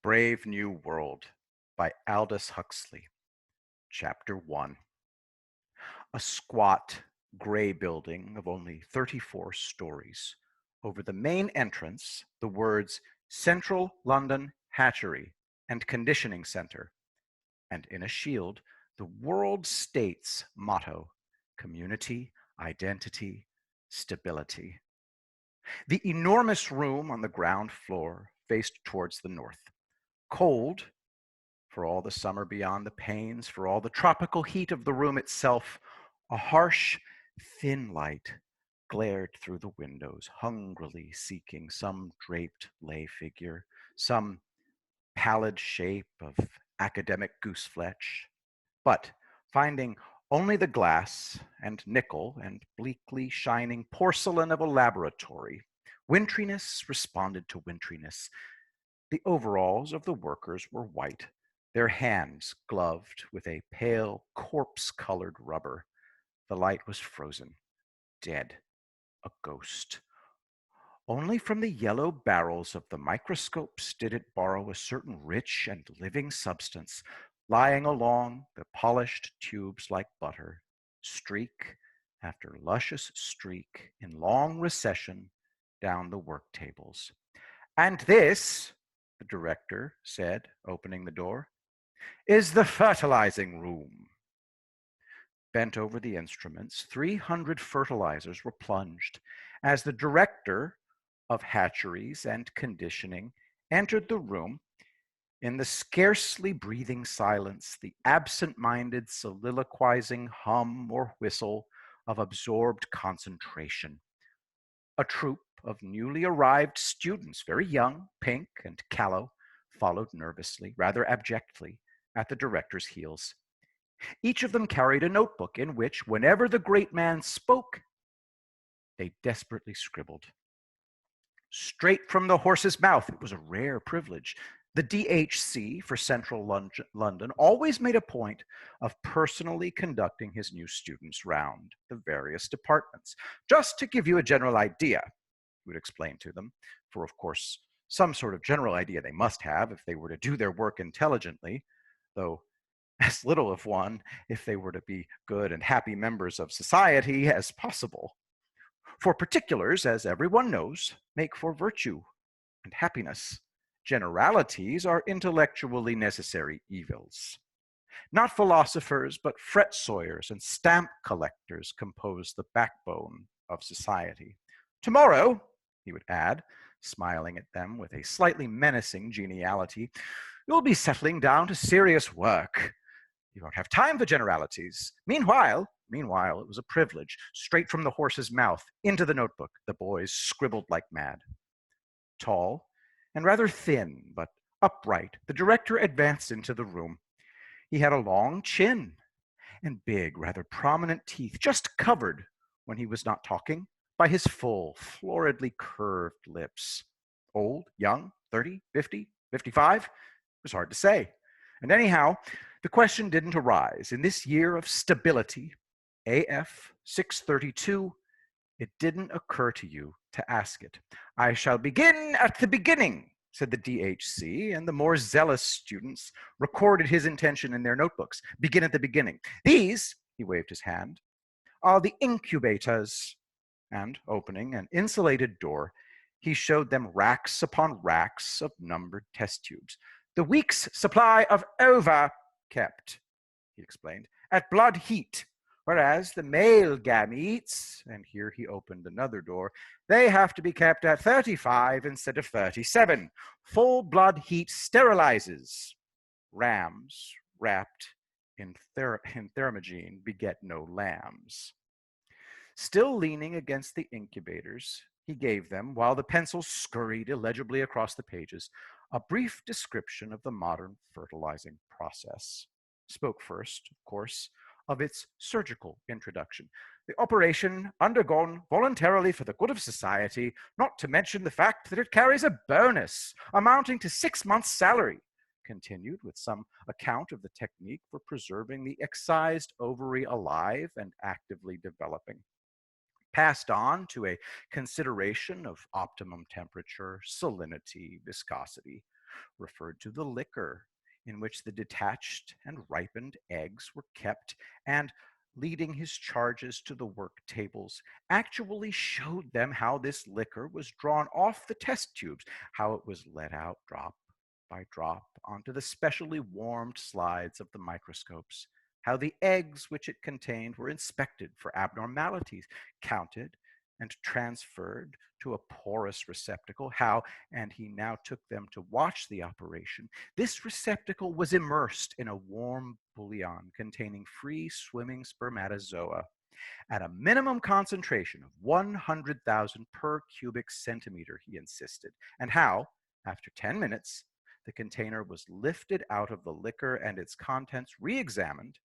Brave New World by Aldous Huxley. Chapter 1. A squat, gray building of only 34 stories. Over the main entrance, the words Central London Hatchery and Conditioning Center, and in a shield, the World State's motto, community, identity, stability. The enormous room on the ground floor faced towards the north. Cold, for all the summer beyond the panes, for all the tropical heat of the room itself, a harsh, thin light glared through the windows, hungrily seeking some draped lay figure, some pallid shape of academic gooseflesh, but finding only the glass and nickel and bleakly shining porcelain of a laboratory, wintriness responded to wintriness. The overalls of the workers were white, their hands gloved with a pale, corpse-colored rubber. The light was frozen, dead, a ghost. Only from the yellow barrels of the microscopes did it borrow a certain rich and living substance, lying along the polished tubes like butter, streak after luscious streak in long recession down the work tables. And this, the director said, opening the door, is the fertilizing room. Bent over the instruments, 300 fertilizers were plunged as the director of hatcheries and conditioning entered the room. In the scarcely breathing silence, the absent-minded soliloquizing hum or whistle of absorbed concentration. A troop of newly arrived students, very young, pink, and callow, followed nervously, rather abjectly, at the director's heels. Each of them carried a notebook in which, whenever the great man spoke, they desperately scribbled. Straight from the horse's mouth, it was a rare privilege. The DHC for Central London always made a point of personally conducting his new students round the various departments. Just to give you a general idea, he would explain to them, for of course, some sort of general idea they must have if they were to do their work intelligently, though as little of one if they were to be good and happy members of society as possible. For particulars, as everyone knows, make for virtue and happiness. Generalities are intellectually necessary evils. Not philosophers, but fret sawyers and stamp collectors compose the backbone of society. Tomorrow, he would add, smiling at them with a slightly menacing geniality, you'll be settling down to serious work. You won't have time for generalities. Meanwhile, it was a privilege. Straight from the horse's mouth, into the notebook, the boys scribbled like mad. Tall and rather thin, but upright, the director advanced into the room. He had a long chin and big, rather prominent teeth, just covered, when he was not talking, by his full, floridly curved lips. Old, young, 30, 50, 55? It was hard to say. And anyhow, the question didn't arise. In this year of stability, AF 632, it didn't occur to you to ask it. I shall begin at the beginning, said the DHC, and the more zealous students recorded his intention in their notebooks. Begin at the beginning. These, he waved his hand, are the incubators. And opening an insulated door, he showed them racks upon racks of numbered test tubes. The week's supply of ova kept, he explained, at blood heat, whereas the male gametes, and here he opened another door, they have to be kept at 35 instead of 37. Full blood heat sterilizes. Rams wrapped in thermogene beget no lambs. Still leaning against the incubators, he gave them, while the pencils scurried illegibly across the pages, a brief description of the modern fertilizing process. Spoke first, of course, of its surgical introduction. The operation undergone voluntarily for the good of society, not to mention the fact that it carries a bonus amounting to 6 months' salary. Continued with some account of the technique for preserving the excised ovary alive and actively developing. Passed on to a consideration of optimum temperature, salinity, viscosity. referred to the liquor in which the detached and ripened eggs were kept, and leading his charges to the work tables, actually showed them how this liquor was drawn off the test tubes, how it was let out drop by drop onto the specially warmed slides of the microscopes, how the eggs which it contained were inspected for abnormalities, counted, and transferred to a porous receptacle, how, and he now took them to watch the operation, this receptacle was immersed in a warm bouillon containing free swimming spermatozoa at a minimum concentration of 100,000 per cubic centimeter, he insisted, and how, after 10 minutes, the container was lifted out of the liquor and its contents re-examined,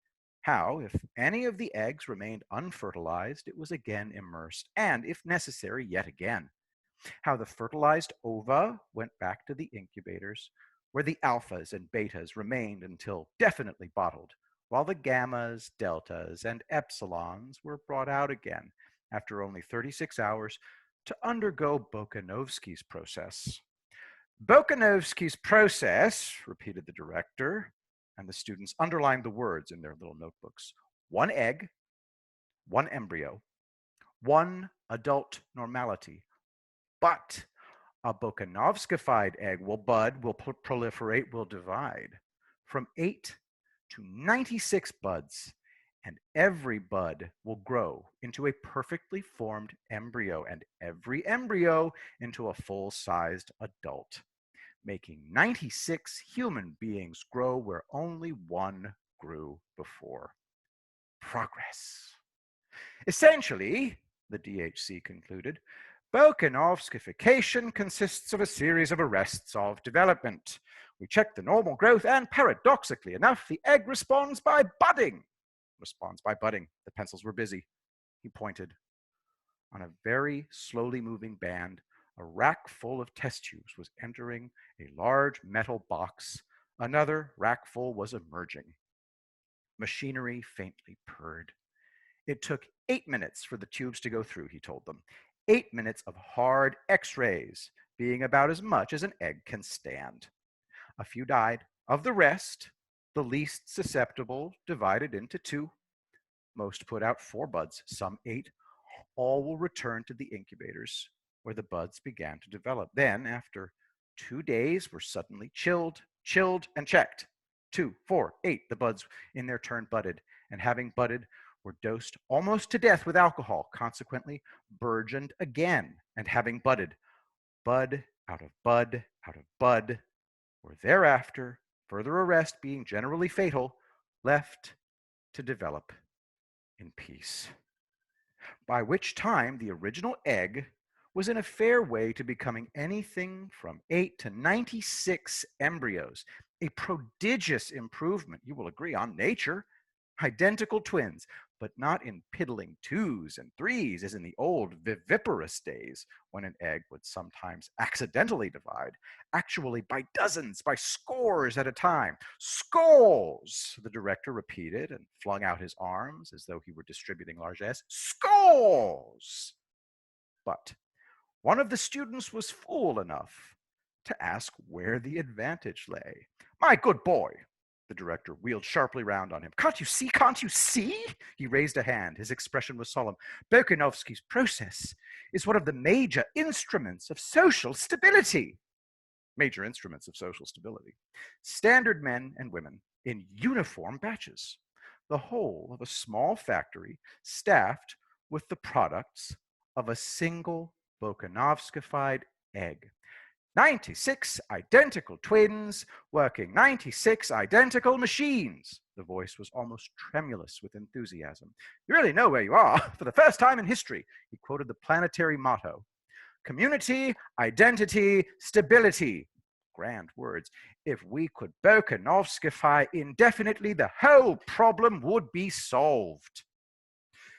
how, if any of the eggs remained unfertilized, it was again immersed, and, if necessary, yet again, how the fertilized ova went back to the incubators, where the alphas and betas remained until definitely bottled, while the gammas, deltas, and epsilons were brought out again after only 36 hours to undergo Bokanovsky's process. Bokanovsky's process, repeated the director, and the students underlined the words in their little notebooks. 1 egg, 1 embryo, 1 adult normality. But a Bokanovskified egg will bud, will proliferate, will divide from 8 to 96 buds, and every bud will grow into a perfectly formed embryo, and every embryo into a full-sized adult, making 96 human beings grow where only 1 grew before. Progress. Essentially, the DHC concluded, Bokanovskification consists of a series of arrests of development. We check the normal growth, and paradoxically enough, the egg responds by budding. Responds by budding. The pencils were busy. He pointed. On a very slowly moving band, a rack full of test tubes was entering a large metal box. Another rack full was emerging. Machinery faintly purred. It took 8 minutes for the tubes to go through, he told them. 8 minutes of hard X-rays, being about as much as an egg can stand. A few died. Of the rest, the least susceptible divided into 2. Most put out 4 buds, some 8. All will return to the incubators, where the buds began to develop. Then, after 2 days, were suddenly chilled, and checked. 2, 4, 8, the buds in their turn budded, and having budded, were dosed almost to death with alcohol, consequently burgeoned again, and having budded, bud out of bud out of bud, were thereafter, further arrest being generally fatal, left to develop in peace. By which time the original egg was in a fair way to becoming anything from 8 to 96 embryos, a prodigious improvement, you will agree, on nature. Identical twins, but not in piddling 2s and 3s as in the old viviparous days, when an egg would sometimes accidentally divide, actually by dozens, by scores at a time. Scores, the director repeated and flung out his arms as though he were distributing largesse. Scores! But one of the students was fool enough to ask where the advantage lay. My good boy, the director wheeled sharply round on him. Can't you see? Can't you see? He raised a hand. His expression was solemn. Bokanovsky's process is one of the major instruments of social stability. Major instruments of social stability. Standard men and women in uniform batches. The whole of a small factory staffed with the products of a single Bokanovskified egg. 96 identical twins working 96 identical machines. The voice was almost tremulous with enthusiasm. You really know where you are. For the first time in history, he quoted the planetary motto. Community, identity, stability. Grand words. If we could Bokanovskify indefinitely, the whole problem would be solved.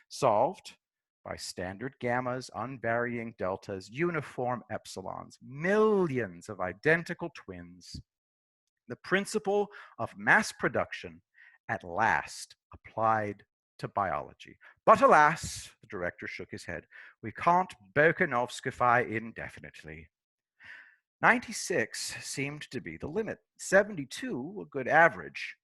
Solved by standard gammas, unvarying deltas, uniform epsilons, millions of identical twins. The principle of mass production at last applied to biology. But alas, the director shook his head, we can't Bokanovskify indefinitely. 96 seemed to be the limit, 72 a good average.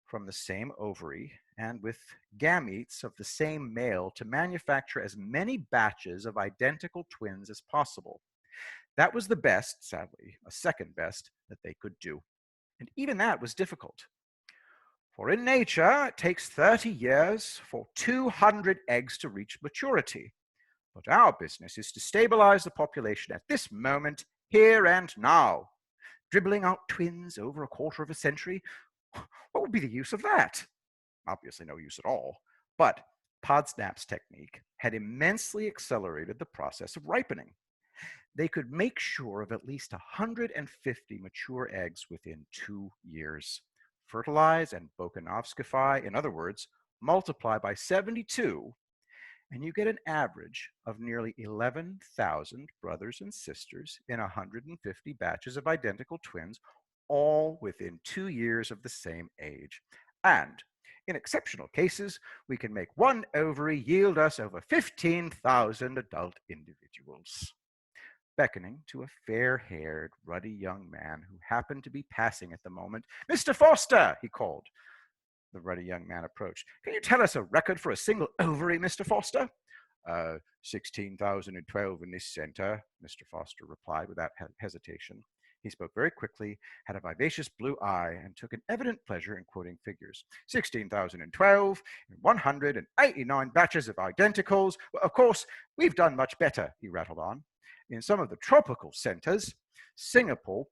From the same ovary and with gametes of the same male to manufacture as many batches of identical twins as possible. That was the best, sadly, a second best, that they could do. And even that was difficult. For in nature, it takes 30 years for 200 eggs to reach maturity. But our business is to stabilize the population at this moment, here and now. Dribbling out twins over a quarter of a century? What would be the use of that? Obviously no use at all. But Podsnap's technique had immensely accelerated the process of ripening. They could make sure of at least 150 mature eggs within 2 years. Fertilize and Bokanovskify, in other words, multiply by 72, and you get an average of nearly 11,000 brothers and sisters in 150 batches of identical twins, all within 2 years of the same age. And in exceptional cases, we can make one ovary yield us over 15,000 adult individuals. Beckoning to a fair-haired, ruddy young man who happened to be passing at the moment, "Mr. Foster," he called. The ruddy young man approached. "Can you tell us a record for a single ovary, Mr. Foster?" 16,012 in this center, Mr. Foster replied without hesitation. He spoke very quickly, had a vivacious blue eye, and took an evident pleasure in quoting figures. 16,012 in 189 batches of identicals. Well, of course, we've done much better, he rattled on. In some of the tropical centers, Singapore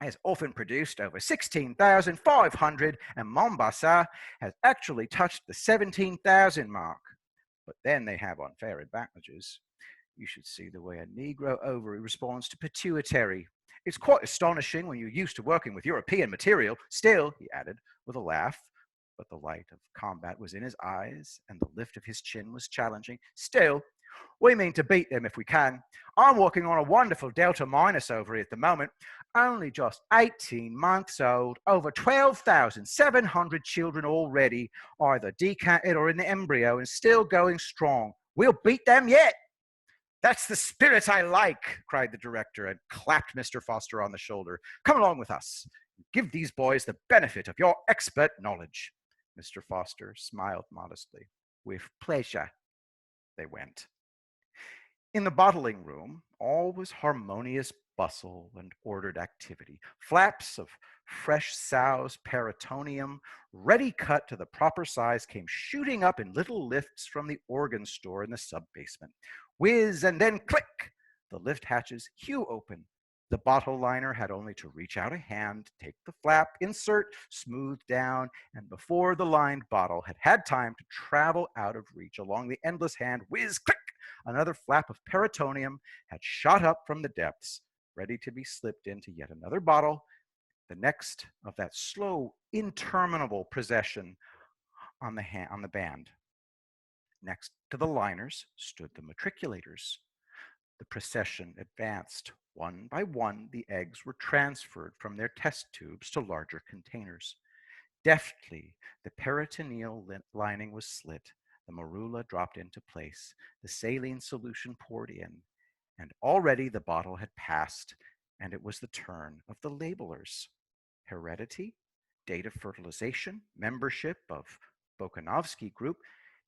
has often produced over 16,500, and Mombasa has actually touched the 17,000 mark. But then they have unfair advantages. You should see the way a Negro ovary responds to pituitary. It's quite astonishing when you're used to working with European material. Still, he added with a laugh, but the light of combat was in his eyes and the lift of his chin was challenging. Still, we mean to beat them if we can. I'm working on a wonderful Delta Minus ovary at the moment, only just 18 months old, over 12,700 children already, either decanted or in the embryo and still going strong. We'll beat them yet. That's the spirit I like, cried the director and clapped Mr. Foster on the shoulder. Come along with us. Give these boys the benefit of your expert knowledge. Mr. Foster smiled modestly. With pleasure. They went. In the bottling room, all was harmonious bustle and ordered activity. Flaps of fresh sow's peritoneum, ready cut to the proper size, came shooting up in little lifts from the organ store in the sub-basement. Whiz and then click! The lift hatches hew open. The bottle liner had only to reach out a hand, take the flap, insert, smooth down, and before the lined bottle had had time to travel out of reach along the endless hand, whiz, click! Another flap of peritoneum had shot up from the depths, ready to be slipped into yet another bottle, the next of that slow, interminable procession on the band. Next to the liners stood the matriculators. The procession advanced. One by one, the eggs were transferred from their test tubes to larger containers. Deftly, the peritoneal lining was slit, the morula dropped into place, the saline solution poured in, and already the bottle had passed, and it was the turn of the labelers. Heredity, date of fertilization, membership of Bokanovsky Group,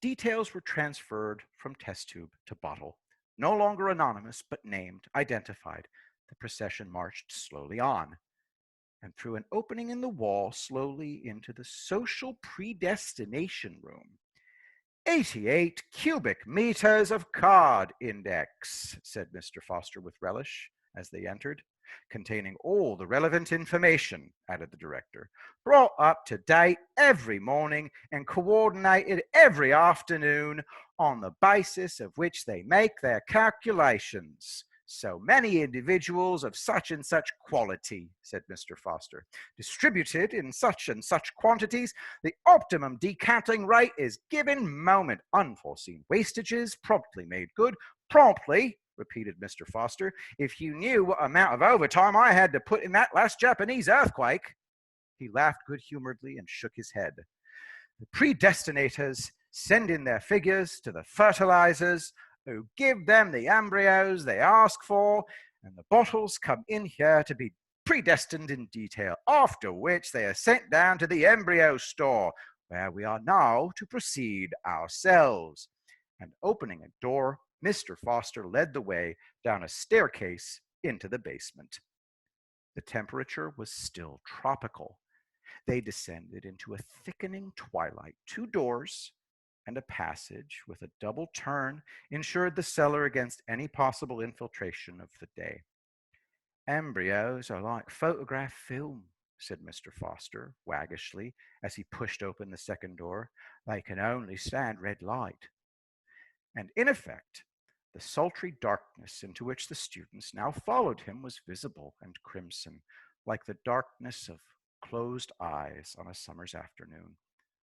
details were transferred from test tube to bottle. No longer anonymous, but named, identified, the procession marched slowly on, and through an opening in the wall, slowly into the social predestination room. 88 cubic meters of card index, said Mr. Foster with relish as they entered, containing all the relevant information, added the director, brought up to date every morning and coordinated every afternoon on the basis of which they make their calculations. So many individuals of such and such quality, said Mr. Foster, distributed in such and such quantities, the optimum decanting rate is given moment. Unforeseen wastages promptly made good. Promptly, repeated Mr. Foster. If you knew what amount of overtime I had to put in that last Japanese earthquake. He laughed good-humoredly and shook his head. The predestinators send in their figures to the fertilizers, who give them the embryos they ask for, and the bottles come in here to be predestined in detail, after which they are sent down to the embryo store, where we are now to proceed ourselves. And opening a door, Mr. Foster led the way down a staircase into the basement. The temperature was still tropical. They descended into a thickening twilight. 2 doors and a passage with a double turn ensured the cellar against any possible infiltration of the day. Embryos are like photograph film, said Mr. Foster waggishly as he pushed open the second door. They can only stand red light. And in effect, the sultry darkness into which the students now followed him was visible and crimson, like the darkness of closed eyes on a summer's afternoon.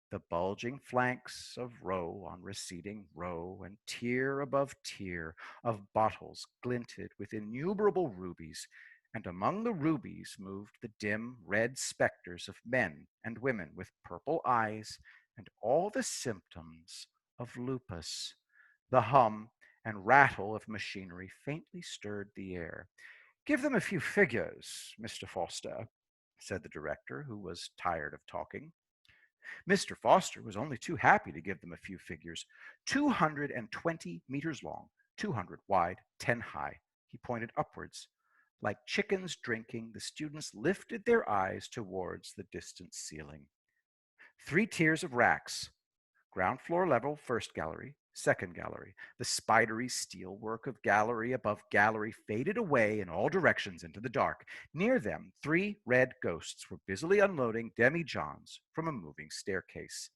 The bulging flanks of row on receding row and tier above tier of bottles glinted with innumerable rubies, and among the rubies moved the dim red specters of men and women with purple eyes and all the symptoms of lupus. The hum and rattle of machinery faintly stirred the air. Give them a few figures, Mr. Foster, said the director, who was tired of talking. Mr. Foster was only too happy to give them a few figures. 220 meters long, 200 wide, 10 high. He pointed upwards. Like chickens drinking, the students lifted their eyes towards the distant ceiling. 3 tiers of racks. Ground floor level, first gallery, second gallery. The spidery steelwork of gallery above gallery faded away in all directions into the dark. Near them, 3 red ghosts were busily unloading demijohns from a moving staircase.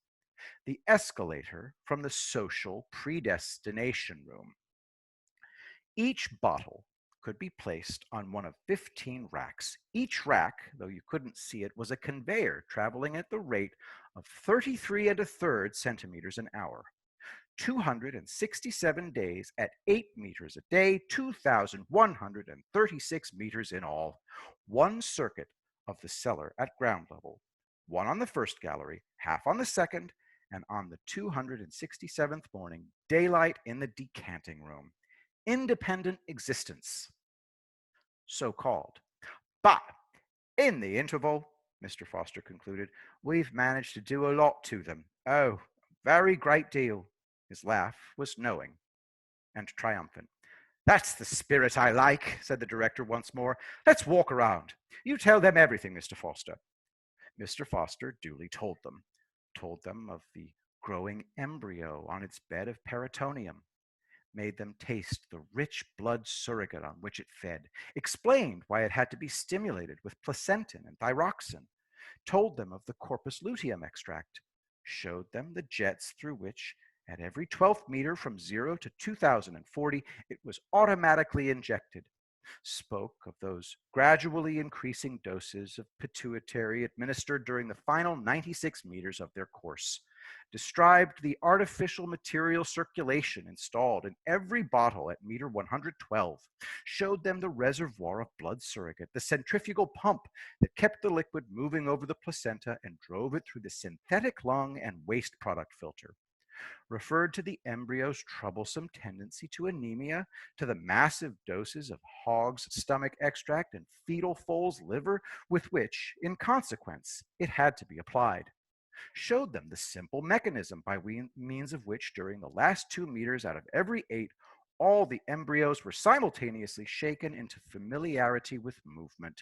The escalator from the social predestination room. Each bottle could be placed on one of 15 racks. Each rack, though you couldn't see it, was a conveyor traveling at the rate of 33 1/3 centimeters an hour. 267 days at 8 meters a day, 2,136 meters in all. 1 circuit of the cellar at ground level, 1 on the first gallery, half on the second, and on the 267th morning, daylight in the decanting room. Independent existence, so called. But in the interval, Mr. Foster concluded, we've managed to do a lot to them. Oh, a very great deal. His laugh was knowing and triumphant. That's the spirit I like, said the director once more. Let's walk around. You tell them everything, Mr. Foster. Mr. Foster duly told them of the growing embryo on its bed of peritoneum, made them taste the rich blood surrogate on which it fed, explained why it had to be stimulated with placentin and thyroxin, told them of the corpus luteum extract, showed them the jets through which, at every 12th meter from 0 to 2040, it was automatically injected, spoke of those gradually increasing doses of pituitary administered during the final 96 meters of their course, described the artificial material circulation installed in every bottle at meter 112, showed them the reservoir of blood surrogate, the centrifugal pump that kept the liquid moving over the placenta and drove it through the synthetic lung and waste product filter, referred to the embryo's troublesome tendency to anemia, to the massive doses of hog's stomach extract and fetal foal's liver with which, in consequence, it had to be applied, showed them the simple mechanism by means of which, during the last 2 meters out of every 8, all the embryos were simultaneously shaken into familiarity with movement,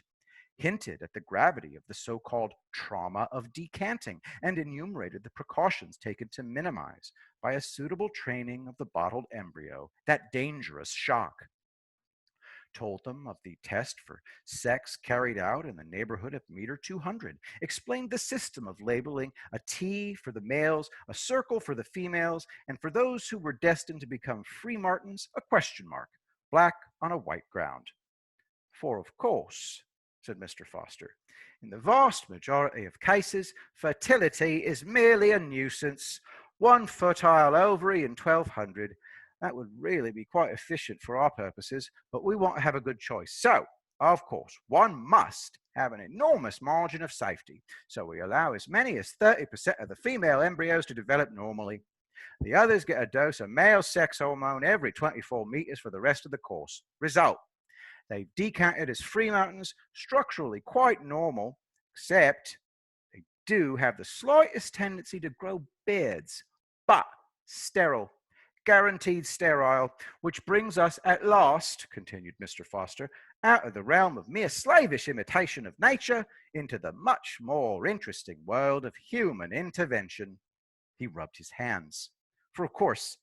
hinted at the gravity of the so-called trauma of decanting, and enumerated the precautions taken to minimize, by a suitable training of the bottled embryo, that dangerous shock. Told them of the test for sex carried out in the neighborhood of meter 200, explained the system of labeling a T for the males, a circle for the females, and for those who were destined to become free martins, a question mark, black on a white ground. For, of course, said Mr. Foster, in the vast majority of cases, fertility is merely a nuisance. 1 fertile ovary in 1,200. That would really be quite efficient for our purposes, but we want to have a good choice. So, of course, one must have an enormous margin of safety. So we allow as many as 30% of the female embryos to develop normally. The others get a dose of male sex hormone every 24 meters for the rest of the course. Result: They've decanted as free mountains, structurally quite normal, except they do have the slightest tendency to grow beards, but sterile, guaranteed sterile, which brings us at last, continued Mr. Foster, out of the realm of mere slavish imitation of nature into the much more interesting world of human intervention. He rubbed his hands. For of course,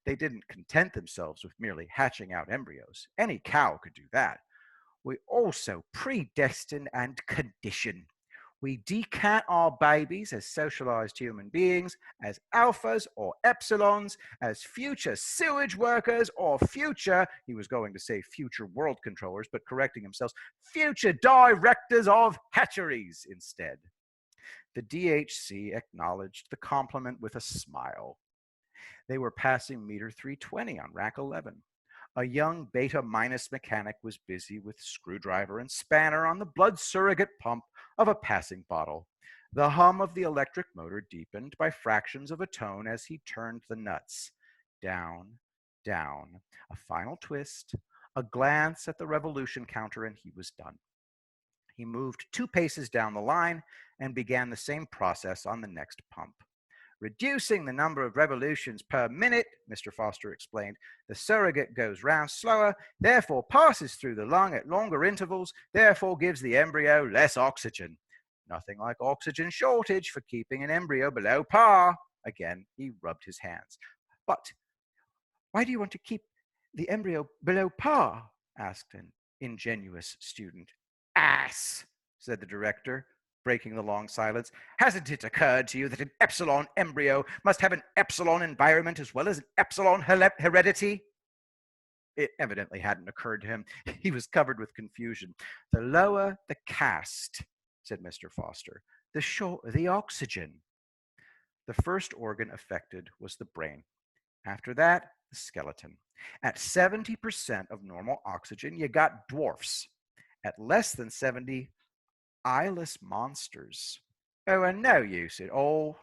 they didn't content themselves with merely hatching out embryos. Any cow could do that. We also predestine and condition. We decant our babies as socialized human beings, as alphas or epsilons, as future sewage workers or future, he was going to say future world controllers, but correcting himself, future directors of hatcheries instead. The DHC acknowledged the compliment with a smile. They were passing meter 320 on rack 11. A young beta minus mechanic was busy with screwdriver and spanner on the blood surrogate pump of a passing bottle. The hum of the electric motor deepened by fractions of a tone as he turned the nuts. Down, down, a final twist, a glance at the revolution counter, and he was done. He moved 2 paces down the line and began the same process on the next pump. Reducing the number of revolutions per minute, Mr. Foster explained, the surrogate goes round slower, therefore passes through the lung at longer intervals, therefore gives the embryo less oxygen. Nothing like oxygen shortage for keeping an embryo below par. Again, he rubbed his hands. But why do you want to keep the embryo below par? Asked an ingenuous student. Ass, said the director, breaking the long silence. Hasn't it occurred to you that an epsilon embryo must have an epsilon environment as well as an epsilon heredity? It evidently hadn't occurred to him. He was covered with confusion. The lower the caste, said Mr. Foster, the shorter the oxygen. The first organ affected was the brain. After that, the skeleton. At 70% of normal oxygen, you got dwarfs. At less than 70, eyeless monsters. Oh, and no use at all,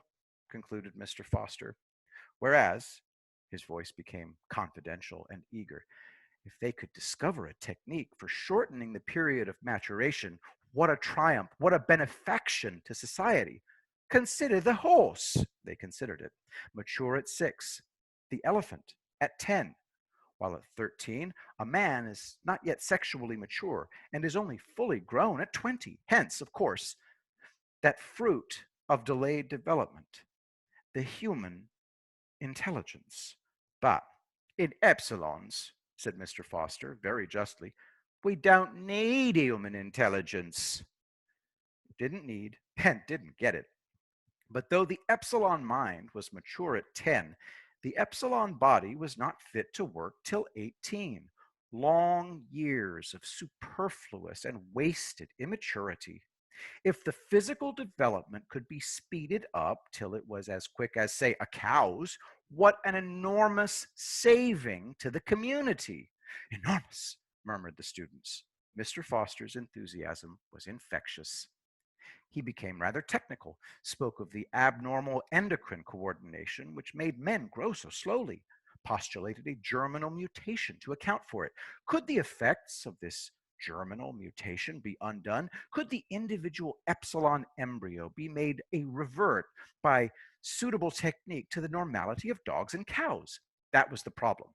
concluded Mr. Foster. Whereas, his voice became confidential and eager, if they could discover a technique for shortening the period of maturation, what a triumph, what a benefaction to society. Consider the horse, they considered it, mature at 6, the elephant at 10, while at 13, a man is not yet sexually mature and is only fully grown at 20. Hence, of course, that fruit of delayed development, the human intelligence. But in epsilons, said Mr. Foster very justly, we don't need human intelligence. Didn't need and didn't get it. But though the epsilon mind was mature at 10, the epsilon body was not fit to work till 18. Long years of superfluous and wasted immaturity. If the physical development could be speeded up till it was as quick as, say, a cow's, what an enormous saving to the community. Enormous, murmured the students. Mr. Foster's enthusiasm was infectious. He became rather technical, spoke of the abnormal endocrine coordination which made men grow so slowly, postulated a germinal mutation to account for it. Could the effects of this germinal mutation be undone? Could the individual epsilon embryo be made a revert by suitable technique to the normality of dogs and cows? That was the problem.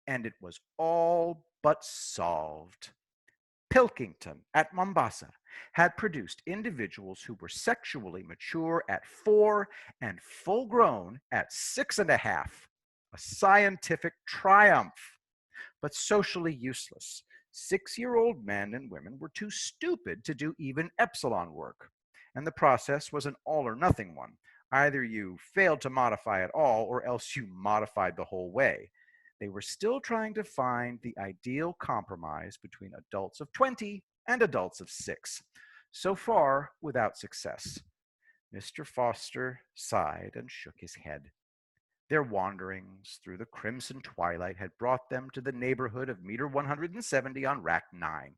And it was all but solved. Pilkington at Mombasa had produced individuals who were sexually mature at 4 and full grown at 6.5. A scientific triumph, but socially useless. 6-year-old men and women were too stupid to do even epsilon work, and the process was an all or nothing one. Either you failed to modify at all, or else you modified the whole way. They were still trying to find the ideal compromise between adults of 20 and adults of 6. So far, without success. Mr. Foster sighed and shook his head. Their wanderings through the crimson twilight had brought them to the neighborhood of meter 170 on rack 9.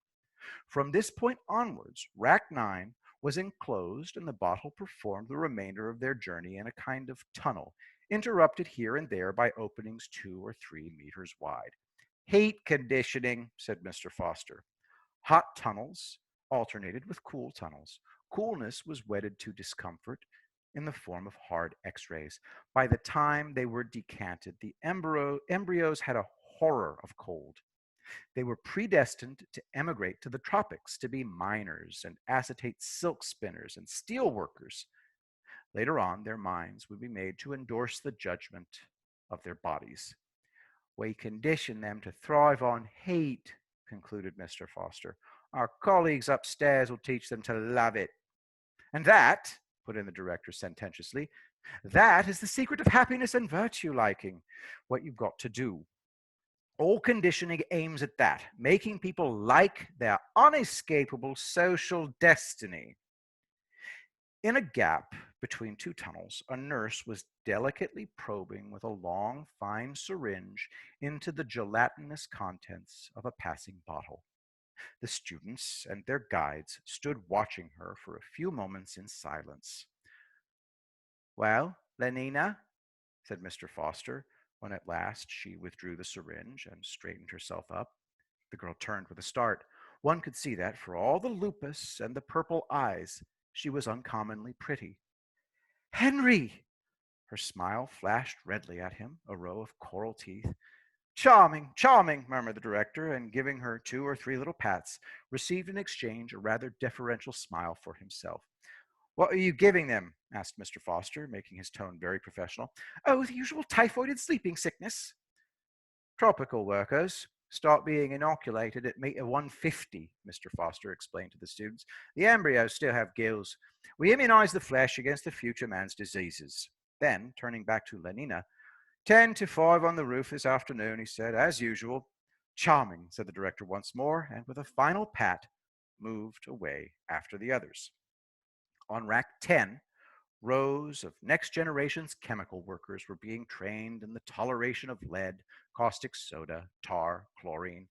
From this point onwards, rack 9 was enclosed, and the bottle performed the remainder of their journey in a kind of tunnel, interrupted here and there by openings 2 or 3 meters wide. Heat conditioning, said Mr. Foster. Hot tunnels alternated with cool tunnels. Coolness was wedded to discomfort in the form of hard x-rays. By the time they were decanted, the embryos had a horror of cold. They were predestined to emigrate to the tropics to be miners and acetate silk spinners and steel workers. Later on, their minds would be made to endorse the judgment of their bodies. We condition them to thrive on heat, concluded Mr. Foster. Our colleagues upstairs will teach them to love it. And that, put in the director sententiously, that is the secret of happiness and virtue liking. What you've got to do. All conditioning aims at that, making people like their unescapable social destiny. In a gap between two tunnels, a nurse was delicately probing with a long, fine syringe into the gelatinous contents of a passing bottle. The students and their guides stood watching her for a few moments in silence. Well, Lenina, said Mr. Foster, when at last she withdrew the syringe and straightened herself up. The girl turned with a start. One could see that, for all the lupus and the purple eyes, she was uncommonly pretty. Henry! Her smile flashed redly at him, a row of coral teeth. Charming, charming, murmured the director, and giving her 2 or 3 little pats, received in exchange a rather deferential smile for himself. What are you giving them? Asked Mr. Foster, making his tone very professional. Oh, the usual typhoid and sleeping sickness. Tropical workers start being inoculated at meter 150, Mr. Foster explained to the students. The embryos still have gills. We immunize the flesh against the future man's diseases. Then, turning back to Lenina, 10 to 5 on the roof this afternoon, he said, as usual. Charming, said the director once more, and with a final pat, moved away after the others. On rack 10, rows of next generation's chemical workers were being trained in the toleration of lead, caustic soda, tar, chlorine.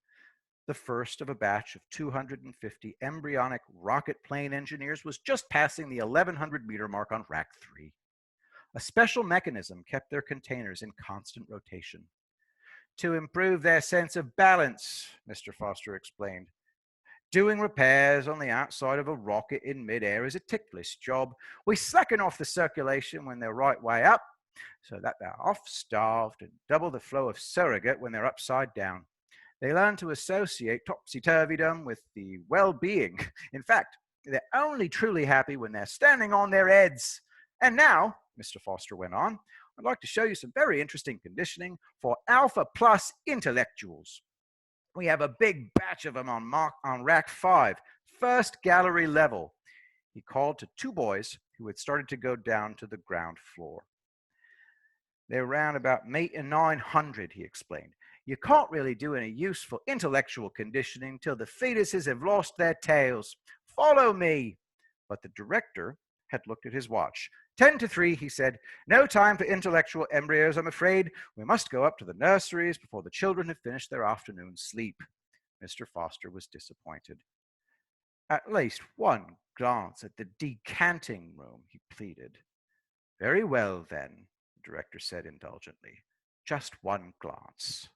The first of a batch of 250 embryonic rocket plane engineers was just passing the 1100-meter mark on rack 3. A special mechanism kept their containers in constant rotation. To improve their sense of balance, Mr. Foster explained. Doing repairs on the outside of a rocket in midair is a ticklish job. We slacken off the circulation when they're right way up, so that they're off-starved, and double the flow of surrogate when they're upside down. They learn to associate topsy-turvydom with the well-being. In fact, they're only truly happy when they're standing on their heads. And now, Mr. Foster went on, I'd like to show you some very interesting conditioning for Alpha Plus intellectuals. We have a big batch of them on rack 5, first gallery level. He called to 2 boys who had started to go down to the ground floor. They're around about meter 900, he explained. You can't really do any useful intellectual conditioning till the fetuses have lost their tails. Follow me. But the director had looked at his watch. 10 to 3, he said. No time for intellectual embryos, I'm afraid. We must go up to the nurseries before the children have finished their afternoon sleep. Mr. Foster was disappointed. At least one glance at the decanting room, he pleaded. Very well, then, the director said indulgently. Just one glance.